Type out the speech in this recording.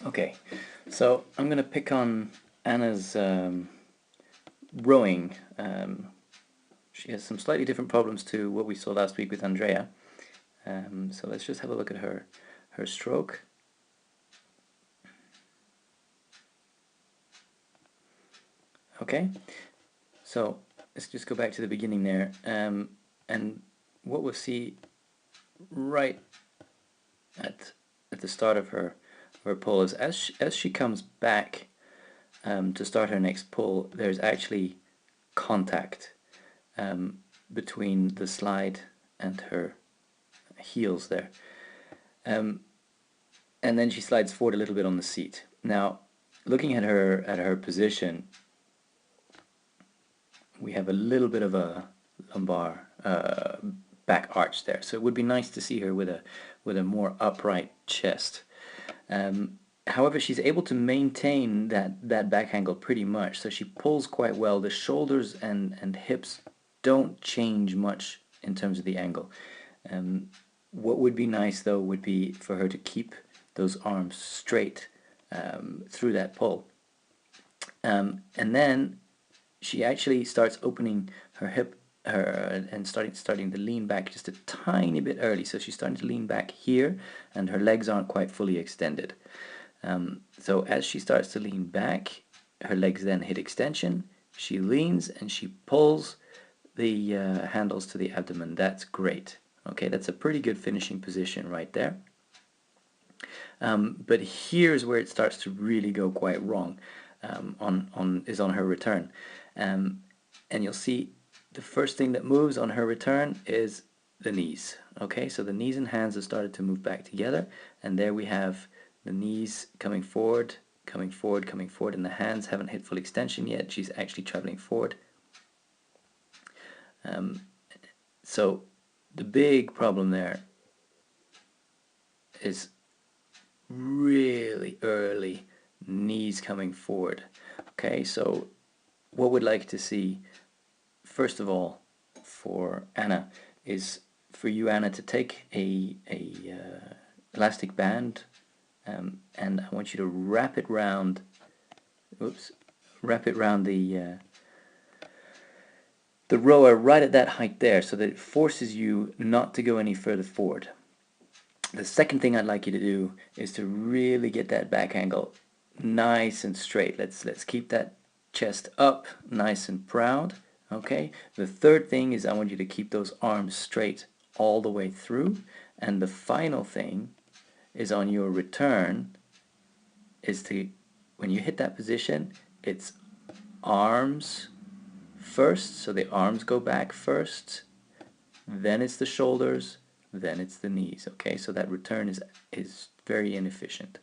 Okay, so I'm going to pick on Anna's rowing. She has some slightly different problems to what we saw last week with Andrea. So let's just have a look at her stroke. Okay, so let's just go back to the beginning there. And what we'll see right at the start of her pull is as she comes back to start her next pull, there's actually contact between the slide and her heels there. And then she slides forward a little bit on the seat. Now, looking at her position, we have a little bit of a lumbar back arch there. So it would be nice to see her with a more upright chest. However, she's able to maintain that back angle pretty much. So she pulls quite well. The shoulders and hips don't change much in terms of the angle. What would be nice though would be for her to keep those arms straight through that pull. And then she actually starts opening her hip and starting to lean back just a tiny bit early. So she's starting to lean back here and her legs aren't quite fully extended. So as she starts to lean back, her legs then hit extension. She leans and she pulls the handles to the abdomen. That's great. Okay, that's a pretty good finishing position right there. But here's where it starts to really go quite wrong on her return. And you'll see the first thing that moves on her return is the knees. Okay, so the knees and hands have started to move back together, and there we have the knees coming forward, coming forward, coming forward, and the hands haven't hit full extension yet. She's actually traveling forward. So the big problem there is really early knees coming forward. Okay, so what we'd like to see, first of all, for Anna, is for you, Anna, to take a elastic band, and I want you to wrap it round. Wrap it round the rower right at that height there, so that it forces you not to go any further forward. The second thing I'd like you to do is to really get that back angle nice and straight. Let's keep that chest up, nice and proud. Okay. The third thing is I want you to keep those arms straight all the way through. And the final thing is on your return is to, when you hit that position, it's arms first, so the arms go back first, then it's the shoulders, then it's the knees. Okay, so that return is very inefficient.